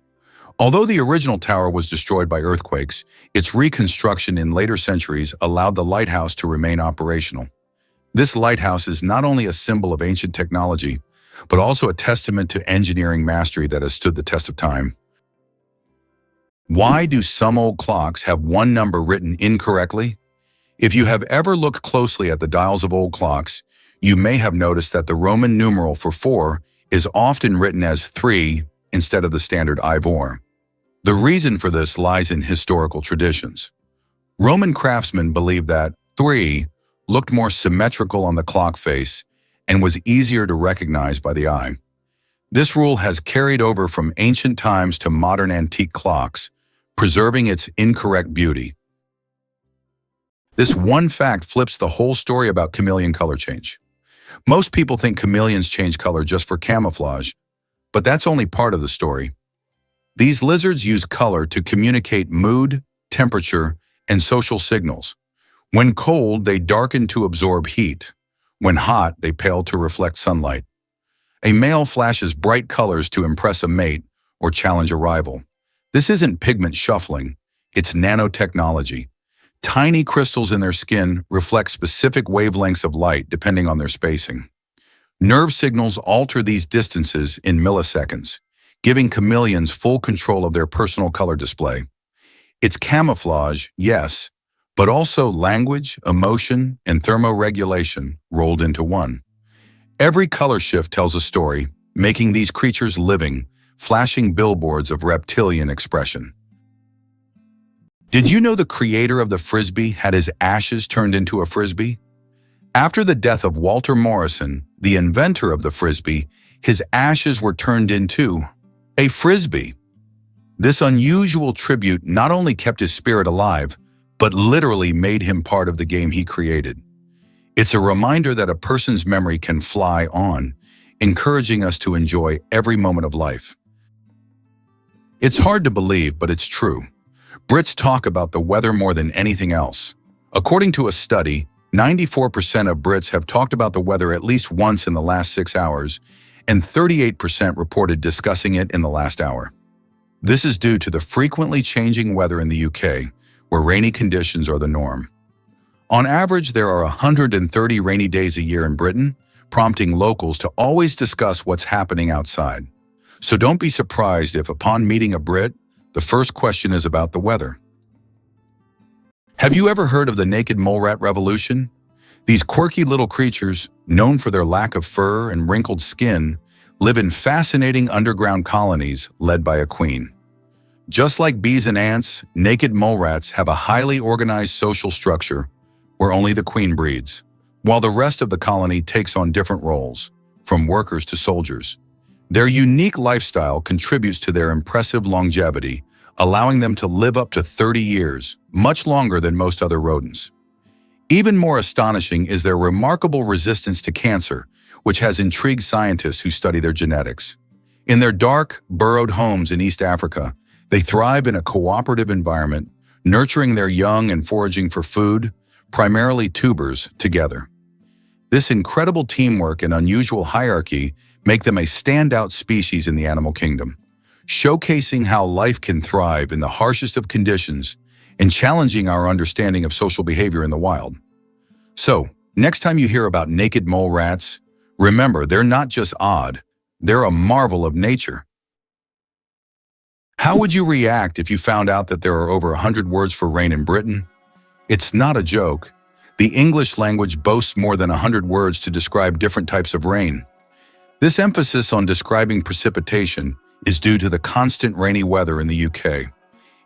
Although the original tower was destroyed by earthquakes, its reconstruction in later centuries allowed the lighthouse to remain operational. This lighthouse is not only a symbol of ancient technology, but also a testament to engineering mastery that has stood the test of time. Why do some old clocks have one number written incorrectly? If you have ever looked closely at the dials of old clocks, you may have noticed that the Roman numeral for 4 is often written as 3 instead of the standard Ivor. The reason for this lies in historical traditions. Roman craftsmen believed that 3 looked more symmetrical on the clock face and was easier to recognize by the eye. This rule has carried over from ancient times to modern antique clocks, preserving its incorrect beauty. This one fact flips the whole story about chameleon color change. Most people think chameleons change color just for camouflage, but that's only part of the story. These lizards use color to communicate mood, temperature, and social signals. When cold, they darken to absorb heat. When hot, they pale to reflect sunlight. A male flashes bright colors to impress a mate or challenge a rival. This isn't pigment shuffling, it's nanotechnology. Tiny crystals in their skin reflect specific wavelengths of light depending on their spacing. Nerve signals alter these distances in milliseconds, giving chameleons full control of their personal color display. It's camouflage, yes, but also language, emotion, and thermoregulation rolled into one. Every color shift tells a story, making these creatures living, flashing billboards of reptilian expression. Did you know the creator of the Frisbee had his ashes turned into a Frisbee? After the death of Walter Morrison, the inventor of the Frisbee, his ashes were turned into a Frisbee. This unusual tribute not only kept his spirit alive, but literally made him part of the game he created. It's a reminder that a person's memory can fly on, encouraging us to enjoy every moment of life. It's hard to believe, but it's true. Brits talk about the weather more than anything else. According to a study, 94% of Brits have talked about the weather at least once in the last 6 hours, and 38% reported discussing it in the last hour. This is due to the frequently changing weather in the UK, where rainy conditions are the norm. On average, there are 130 rainy days a year in Britain, prompting locals to always discuss what's happening outside. So don't be surprised if, upon meeting a Brit, the first question is about the weather. Have you ever heard of the naked mole rat revolution? These quirky little creatures, known for their lack of fur and wrinkled skin, live in fascinating underground colonies led by a queen. Just like bees and ants, naked mole rats have a highly organized social structure where only the queen breeds, while the rest of the colony takes on different roles, from workers to soldiers. Their unique lifestyle contributes to their impressive longevity, allowing them to live up to 30 years, much longer than most other rodents. Even more astonishing is their remarkable resistance to cancer, which has intrigued scientists who study their genetics. In their dark, burrowed homes in East Africa, they thrive in a cooperative environment, nurturing their young and foraging for food, primarily tubers, together. This incredible teamwork and unusual hierarchy make them a standout species in the animal kingdom, showcasing how life can thrive in the harshest of conditions and challenging our understanding of social behavior in the wild. So, next time you hear about naked mole rats, Remember, they're not just odd, they're a marvel of nature. How would you react if you found out that there are over 100 words for rain in Britain? It's not a joke. The English language boasts more than 100 words to describe different types of rain. This emphasis on describing precipitation is due to the constant rainy weather in the UK.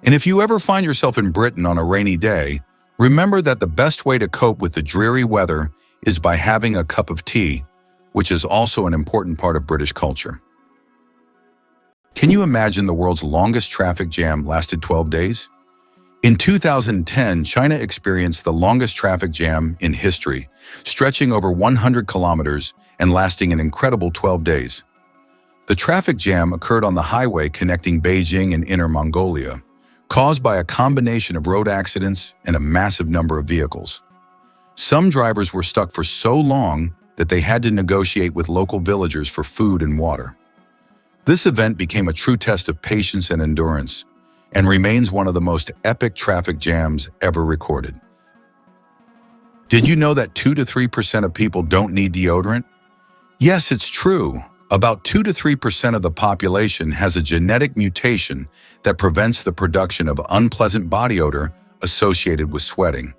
And if you ever find yourself in Britain on a rainy day, remember that the best way to cope with the dreary weather is by having a cup of tea, which is also an important part of British culture. Can you imagine the world's longest traffic jam lasted 12 days? In 2010, China experienced the longest traffic jam in history, stretching over 100 kilometers and lasting an incredible 12 days. The traffic jam occurred on the highway connecting Beijing and Inner Mongolia, caused by a combination of road accidents and a massive number of vehicles. Some drivers were stuck for so long that they had to negotiate with local villagers for food and water. This event became a true test of patience and endurance, and remains one of the most epic traffic jams ever recorded. Did you know that 2 to 3% of people don't need deodorant? Yes, it's true. About 2 to 3% of the population has a genetic mutation that prevents the production of unpleasant body odor associated with sweating.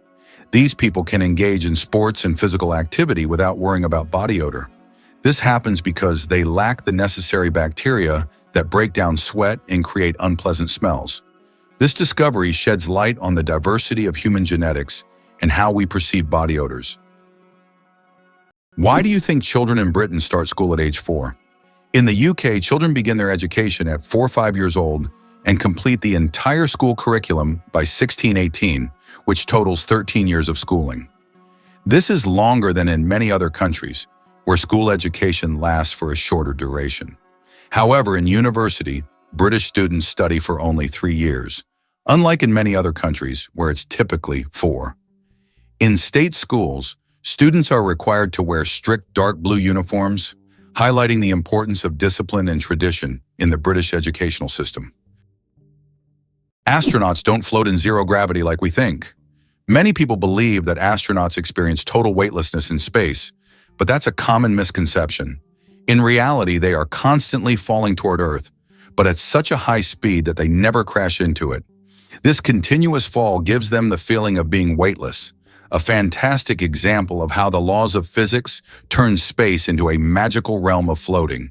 These people can engage in sports and physical activity without worrying about body odor. This happens because they lack the necessary bacteria that break down sweat and create unpleasant smells. This discovery sheds light on the diversity of human genetics and how we perceive body odors. Why do you think children in Britain start school at age 4? In the UK, children begin their education at 4 or 5 years old and complete the entire school curriculum by 16-18, which totals 13 years of schooling. This is longer than in many other countries, where school education lasts for a shorter duration. However, in university, British students study for only 3 years, unlike in many other countries where it's typically 4. In state schools, students are required to wear strict dark blue uniforms, highlighting the importance of discipline and tradition in the British educational system. Astronauts don't float in zero gravity like we think. Many people believe that astronauts experience total weightlessness in space, but that's a common misconception. In reality, they are constantly falling toward Earth, but at such a high speed that they never crash into it. This continuous fall gives them the feeling of being weightless, a fantastic example of how the laws of physics turn space into a magical realm of floating.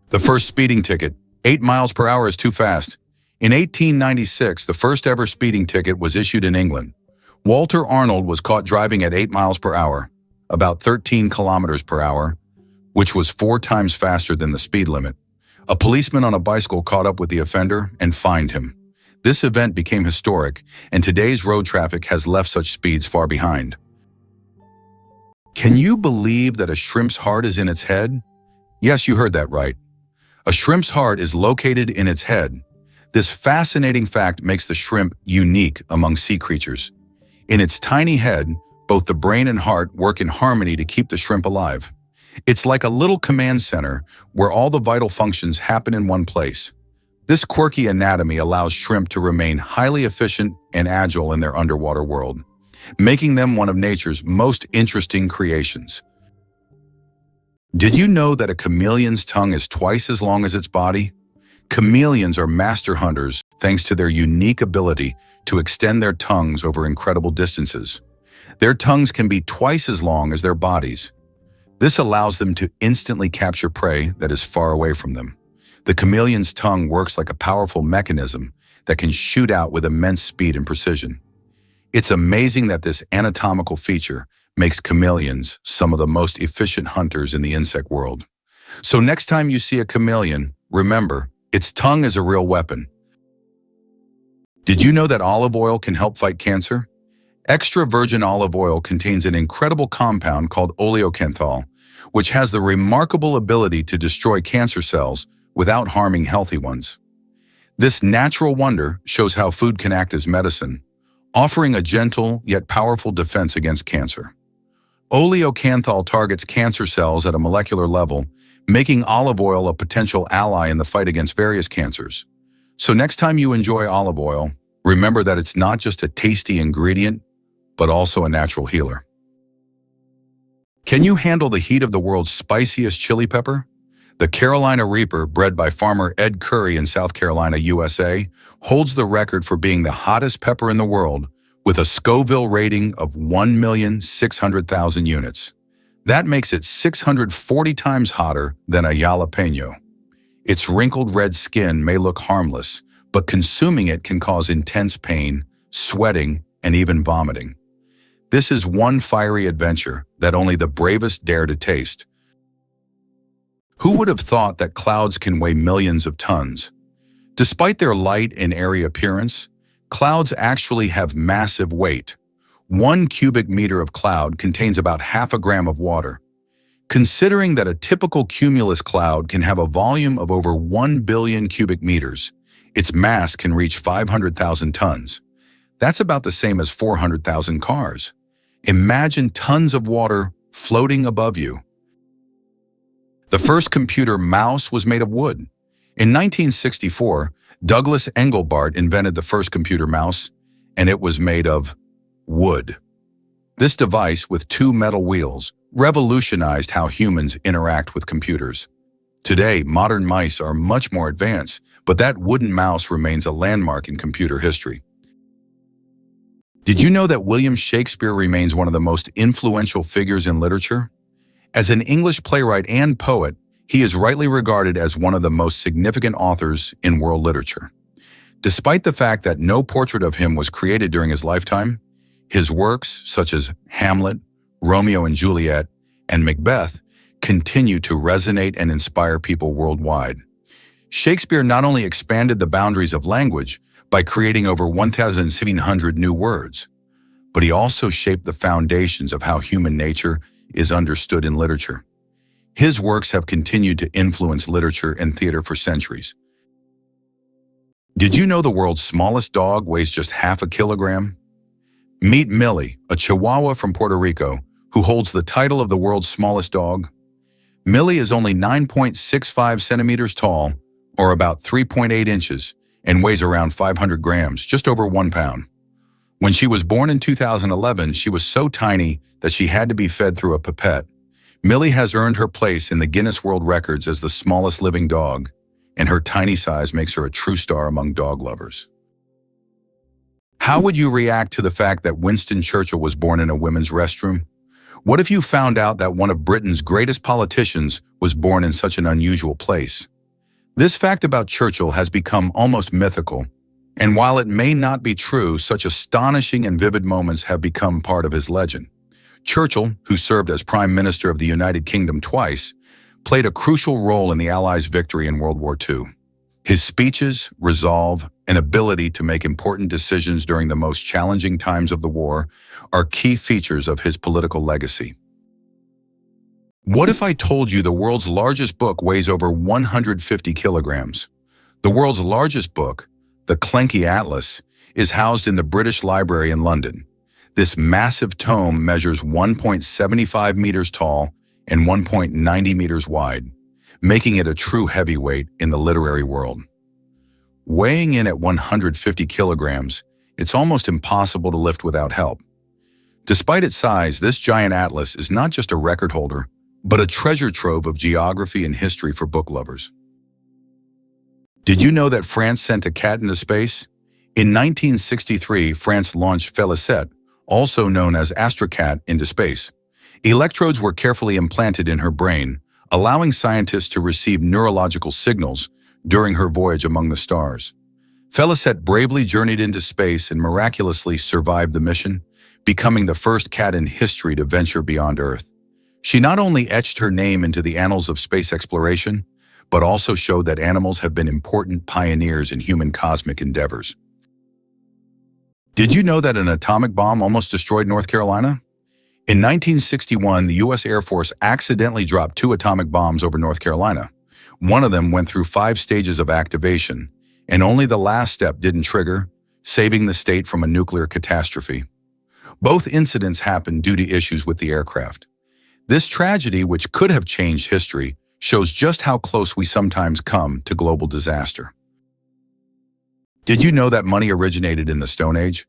The first speeding ticket, 8 miles per hour is too fast. In 1896, the first ever speeding ticket was issued in England. Walter Arnold was caught driving at 8 miles per hour, about 13 kilometers per hour, which was 4 times faster than the speed limit. A policeman on a bicycle caught up with the offender and fined him. This event became historic, and today's road traffic has left such speeds far behind. Can you believe that a shrimp's heart is in its head? Yes, you heard that right. A shrimp's heart is located in its head. This fascinating fact makes the shrimp unique among sea creatures. In its tiny head, both the brain and heart work in harmony to keep the shrimp alive. It's like a little command center where all the vital functions happen in one place. This quirky anatomy allows shrimp to remain highly efficient and agile in their underwater world, making them one of nature's most interesting creations. Did you know that a chameleon's tongue is twice as long as its body? Chameleons are master hunters thanks to their unique ability to extend their tongues over incredible distances. Their tongues can be twice as long as their bodies. This allows them to instantly capture prey that is far away from them. The chameleon's tongue works like a powerful mechanism that can shoot out with immense speed and precision. It's amazing that this anatomical feature makes chameleons some of the most efficient hunters in the insect world. So next time you see a chameleon, remember, its tongue is a real weapon. Did you know that olive oil can help fight cancer? Extra virgin olive oil contains an incredible compound called oleocanthal, which has the remarkable ability to destroy cancer cells without harming healthy ones. This natural wonder shows how food can act as medicine, offering a gentle yet powerful defense against cancer. Oleocanthal targets cancer cells at a molecular level, making olive oil a potential ally in the fight against various cancers. So next time you enjoy olive oil, remember that it's not just a tasty ingredient, but also a natural healer. Can you handle the heat of the world's spiciest chili pepper? The Carolina Reaper, bred by farmer Ed Curry in South Carolina, USA, holds the record for being the hottest pepper in the world with a Scoville rating of 1,600,000 units. That makes it 640 times hotter than a jalapeno. Its wrinkled red skin may look harmless, but consuming it can cause intense pain, sweating, and even vomiting. This is one fiery adventure that only the bravest dare to taste. Who would have thought that clouds can weigh millions of tons? Despite their light and airy appearance, clouds actually have massive weight. 1 cubic meter of cloud contains about half a gram of water. Considering that a typical cumulus cloud can have a volume of over 1 billion cubic meters, its mass can reach 500,000 tons. That's about the same as 400,000 cars. Imagine tons of water floating above you. The first computer mouse was made of wood. In 1964, Douglas Engelbart invented the first computer mouse, and it was made of wood. This device, with 2 metal wheels, revolutionized how humans interact with computers. Today, modern mice are much more advanced, but that wooden mouse remains a landmark in computer history. Did you know that William Shakespeare remains one of the most influential figures in literature? As an English playwright and poet, he is rightly regarded as one of the most significant authors in world literature. Despite the fact that no portrait of him was created during his lifetime, his works, such as Hamlet, Romeo and Juliet, and Macbeth, continue to resonate and inspire people worldwide. Shakespeare not only expanded the boundaries of language by creating over 1,700 new words, but he also shaped the foundations of how human nature is understood in literature. His works have continued to influence literature and theater for centuries. Did you know the world's smallest dog weighs just half a kilogram? Meet Millie, a Chihuahua from Puerto Rico, who holds the title of the world's smallest dog. Millie is only 9.65 centimeters tall, or about 3.8 inches, and weighs around 500 grams, just over 1 pound. When she was born in 2011, she was so tiny that she had to be fed through a pipette. Millie has earned her place in the Guinness World Records as the smallest living dog, and her tiny size makes her a true star among dog lovers. How would you react to the fact that Winston Churchill was born in a women's restroom? What if you found out that one of Britain's greatest politicians was born in such an unusual place? This fact about Churchill has become almost mythical, and while it may not be true, such astonishing and vivid moments have become part of his legend. Churchill, who served as Prime Minister of the United Kingdom twice, played a crucial role in the Allies' victory in World War II. His speeches, resolve, and ability to make important decisions during the most challenging times of the war are key features of his political legacy. What if I told you the world's largest book weighs over 150 kilograms? The world's largest book, the Clenky Atlas, is housed in the British Library in London. This massive tome measures 1.75 meters tall and 1.90 meters wide, making it a true heavyweight in the literary world. Weighing in at 150 kilograms, it's almost impossible to lift without help. Despite its size, this giant atlas is not just a record holder, but a treasure trove of geography and history for book lovers. Did you know that France sent a cat into space? In 1963, France launched Félicette, also known as Astrocat, into space. Electrodes were carefully implanted in her brain, allowing scientists to receive neurological signals during her voyage among the stars. Félicette bravely journeyed into space and miraculously survived the mission, becoming the first cat in history to venture beyond Earth. She not only etched her name into the annals of space exploration, but also showed that animals have been important pioneers in human cosmic endeavors. Did you know that an atomic bomb almost destroyed North Carolina? In 1961, the U.S. Air Force accidentally dropped 2 atomic bombs over North Carolina. One of them went through 5 stages of activation, and only the last step didn't trigger, saving the state from a nuclear catastrophe. Both incidents happened due to issues with the aircraft. This tragedy, which could have changed history, shows just how close we sometimes come to global disaster. Did you know that money originated in the Stone Age?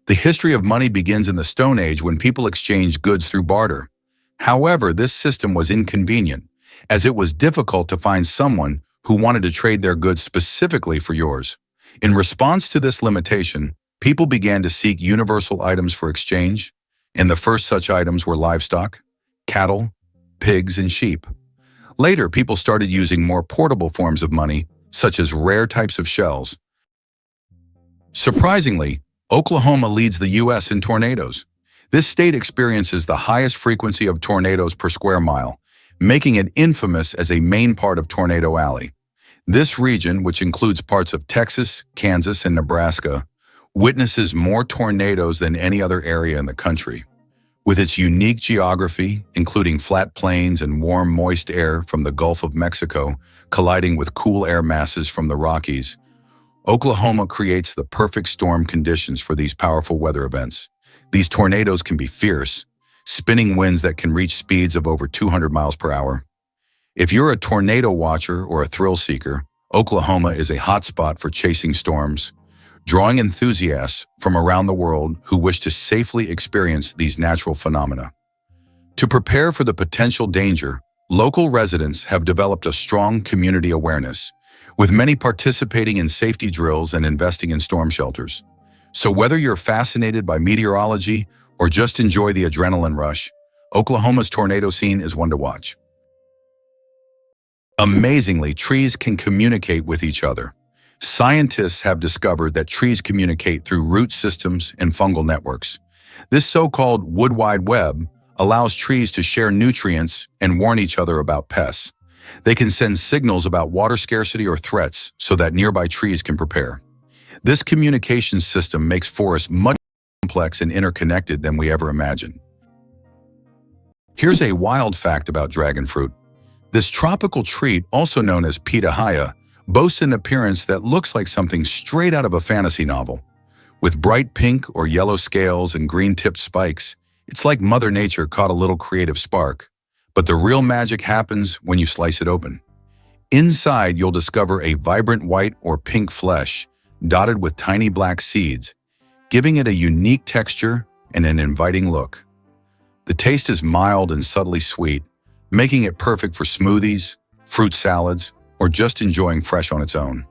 The history of money begins in the Stone Age when people exchanged goods through barter. However, this system was inconvenient, as it was difficult to find someone who wanted to trade their goods specifically for yours. In response to this limitation, people began to seek universal items for exchange, and the first such items were livestock, cattle, pigs, and sheep. Later, people started using more portable forms of money, such as rare types of shells. Surprisingly, Oklahoma leads the U.S. in tornadoes. This state experiences the highest frequency of tornadoes per square mile, making it infamous as a main part of Tornado Alley. This region, which includes parts of Texas, Kansas, and Nebraska, witnesses more tornadoes than any other area in the country. With its unique geography, including flat plains and warm, moist air from the Gulf of Mexico colliding with cool air masses from the Rockies, Oklahoma creates the perfect storm conditions for these powerful weather events. These tornadoes can be fierce, spinning winds that can reach speeds of over 200 miles per hour. If you're a tornado watcher or a thrill seeker, Oklahoma is a hotspot for chasing storms, drawing enthusiasts from around the world who wish to safely experience these natural phenomena. To prepare for the potential danger, local residents have developed a strong community awareness, with many participating in safety drills and investing in storm shelters. So whether you're fascinated by meteorology or just enjoy the adrenaline rush, Oklahoma's tornado scene is one to watch. Amazingly, trees can communicate with each other. Scientists have discovered that trees communicate through root systems and fungal networks. This so-called wood wide web allows trees to share nutrients and warn each other about pests. They can send signals about water scarcity or threats so that nearby trees can prepare. This communication system makes forests much more complex and interconnected than we ever imagined. Here's a wild fact about dragon fruit. This tropical treat, also known as pitahaya, boasts an appearance that looks like something straight out of a fantasy novel. With bright pink or yellow scales and green-tipped spikes, it's like Mother Nature caught a little creative spark. But the real magic happens when you slice it open. Inside, you'll discover a vibrant white or pink flesh, dotted with tiny black seeds, giving it a unique texture and an inviting look. The taste is mild and subtly sweet, making it perfect for smoothies, fruit salads, or just enjoying fresh on its own.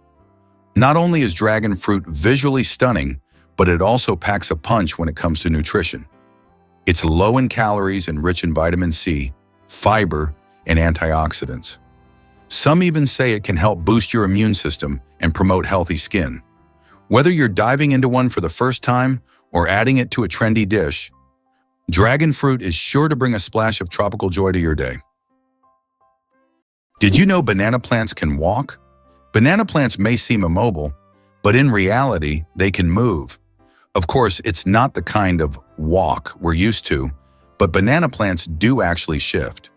Not only is dragon fruit visually stunning, but it also packs a punch when it comes to nutrition. It's low in calories and rich in vitamin C, fiber, and antioxidants. Some even say it can help boost your immune system and promote healthy skin. Whether you're diving into one for the first time or adding it to a trendy dish, dragon fruit is sure to bring a splash of tropical joy to your day. Did you know banana plants can walk? Banana plants may seem immobile, but in reality, they can move. Of course, it's not the kind of walk we're used to, but banana plants do actually shift.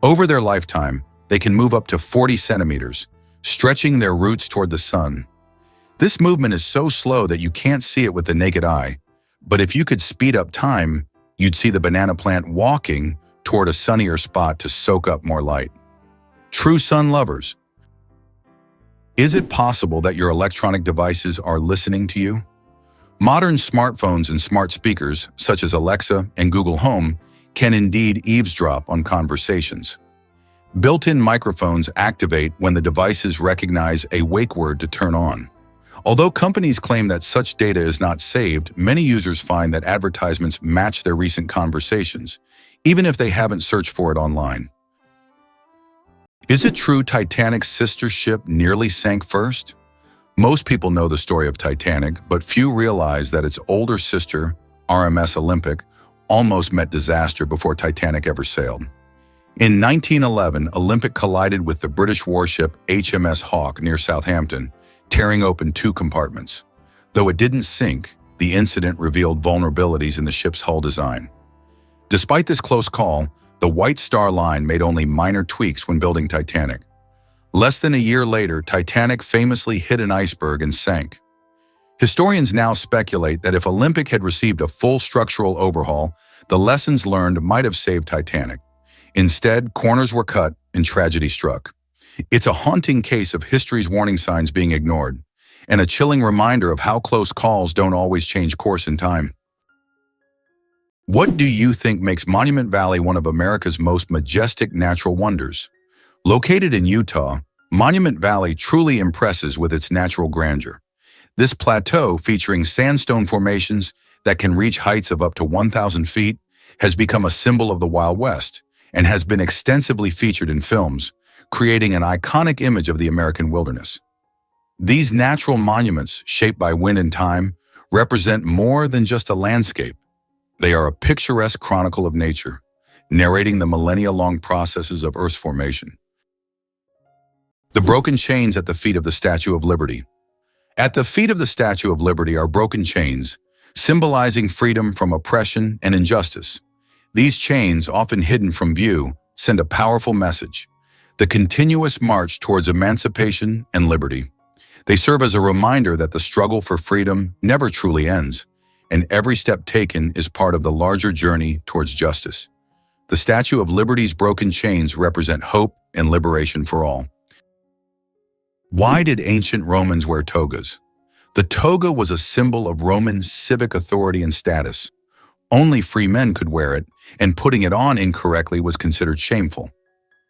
Over their lifetime, they can move up to 40 centimeters, stretching their roots toward the sun. This movement is so slow that you can't see it with the naked eye, but if you could speed up time, you'd see the banana plant walking toward a sunnier spot to soak up more light. True sun lovers. Is it possible that your electronic devices are listening to you? Modern smartphones and smart speakers, such as Alexa and Google Home, can indeed eavesdrop on conversations. Built-in microphones activate when the devices recognize a wake word to turn on. Although companies claim that such data is not saved, many users find that advertisements match their recent conversations, even if they haven't searched for it online. Is it true Titanic's sister ship nearly sank first? Most people know the story of Titanic, but few realize that its older sister, RMS Olympic, almost met disaster before Titanic ever sailed. In 1911, Olympic collided with the British warship HMS Hawke near Southampton, tearing open 2 compartments. Though it didn't sink, the incident revealed vulnerabilities in the ship's hull design. Despite this close call, the White Star Line made only minor tweaks when building Titanic. Less than a year later, Titanic famously hit an iceberg and sank. Historians now speculate that if Olympic had received a full structural overhaul, the lessons learned might have saved Titanic. Instead, corners were cut and tragedy struck. It's a haunting case of history's warning signs being ignored, and a chilling reminder of how close calls don't always change course in time. What do you think makes Monument Valley one of America's most majestic natural wonders? Located in Utah, Monument Valley truly impresses with its natural grandeur. This plateau, featuring sandstone formations that can reach heights of up to 1,000 feet, has become a symbol of the Wild West and has been extensively featured in films, creating an iconic image of the American wilderness. These natural monuments, shaped by wind and time, represent more than just a landscape. They are a picturesque chronicle of nature, narrating the millennia-long processes of Earth's formation. The broken chains at the feet of the Statue of Liberty. At the feet of the Statue of Liberty are broken chains, symbolizing freedom from oppression and injustice. These chains, often hidden from view, send a powerful message: the continuous march towards emancipation and liberty. They serve as a reminder that the struggle for freedom never truly ends, and every step taken is part of the larger journey towards justice. The Statue of Liberty's broken chains represent hope and liberation for all. Why did ancient Romans wear togas? The toga was a symbol of Roman civic authority and status. Only free men could wear it, and putting it on incorrectly was considered shameful.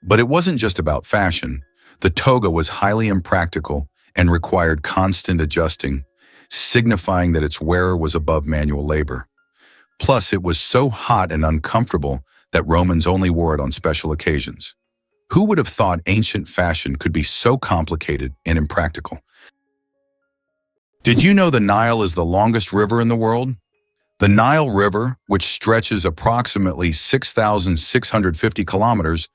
But it wasn't just about fashion. The toga was highly impractical and required constant adjusting, signifying that its wearer was above manual labor. Plus, it was so hot and uncomfortable that Romans only wore it on special occasions. Who would have thought ancient fashion could be so complicated and impractical? Did you know the Nile is the longest river in the world? The Nile River, which stretches approximately 6,650 kilometers,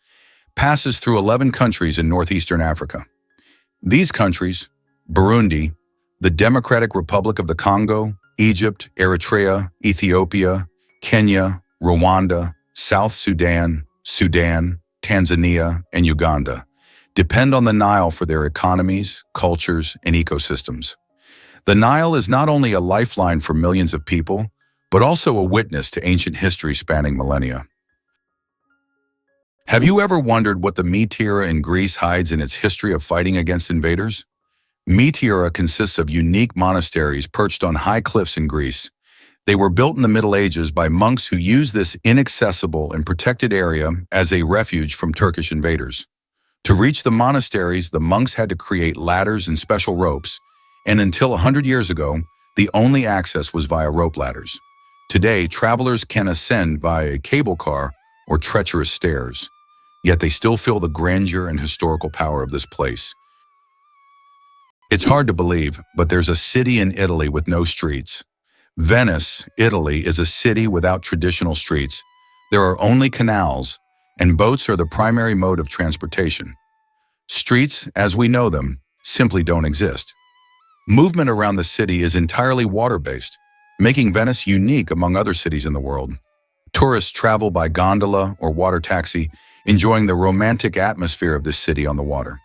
passes through 11 countries in northeastern Africa. These countries, Burundi, the Democratic Republic of the Congo, Egypt, Eritrea, Ethiopia, Kenya, Rwanda, South Sudan, Tanzania, and Uganda, depend on the Nile for their economies, cultures, and ecosystems. The Nile is not only a lifeline for millions of people, but also a witness to ancient history spanning millennia. Have you ever wondered what the Meteora in Greece hides in its history of fighting against invaders? Meteora consists of unique monasteries perched on high cliffs in Greece. They were built in the Middle Ages by monks who used this inaccessible and protected area as a refuge from Turkish invaders. To reach the monasteries, the monks had to create ladders and special ropes, and until 100 years ago, the only access was via rope ladders. Today, travelers can ascend via a cable car or treacherous stairs, yet they still feel the grandeur and historical power of this place. It's hard to believe, but there's a city in Italy with no streets. Venice, Italy, is a city without traditional streets. There are only canals, and boats are the primary mode of transportation. Streets, as we know them, simply don't exist. Movement around the city is entirely water-based, making Venice unique among other cities in the world. Tourists travel by gondola or water taxi, enjoying the romantic atmosphere of this city on the water.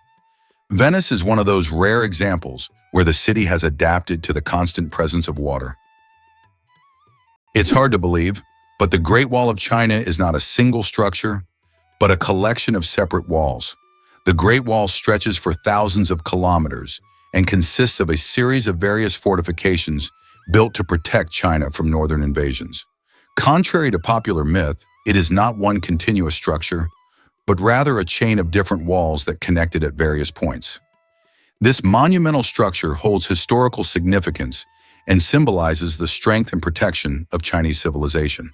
Venice is one of those rare examples where the city has adapted to the constant presence of water. It's hard to believe, but the Great Wall of China is not a single structure, but a collection of separate walls. The Great Wall stretches for thousands of kilometers and consists of a series of various fortifications built to protect China from northern invasions. Contrary to popular myth, it is not one continuous structure, but rather a chain of different walls that connected at various points. This monumental structure holds historical significance and symbolizes the strength and protection of Chinese civilization.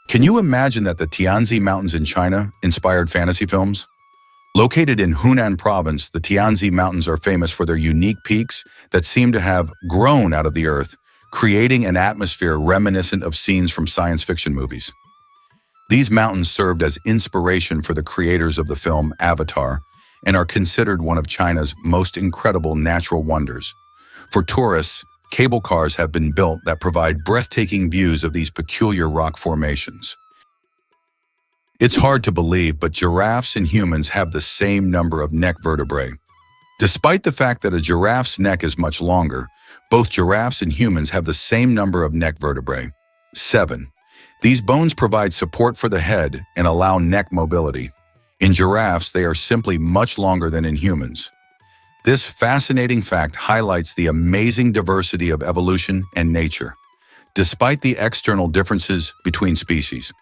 Can you imagine that the Tianzi Mountains in China inspired fantasy films? Located in Hunan province, the Tianzi Mountains are famous for their unique peaks that seem to have grown out of the earth, creating an atmosphere reminiscent of scenes from science fiction movies. These mountains served as inspiration for the creators of the film Avatar and are considered one of China's most incredible natural wonders. For tourists, cable cars have been built that provide breathtaking views of these peculiar rock formations. It's hard to believe, but giraffes and humans have the same number of neck vertebrae. Despite the fact that a giraffe's neck is much longer, both giraffes and humans have the same number of neck vertebrae, 7. These bones provide support for the head and allow neck mobility. In giraffes, they are simply much longer than in humans. This fascinating fact highlights the amazing diversity of evolution and nature. despite the external differences between species.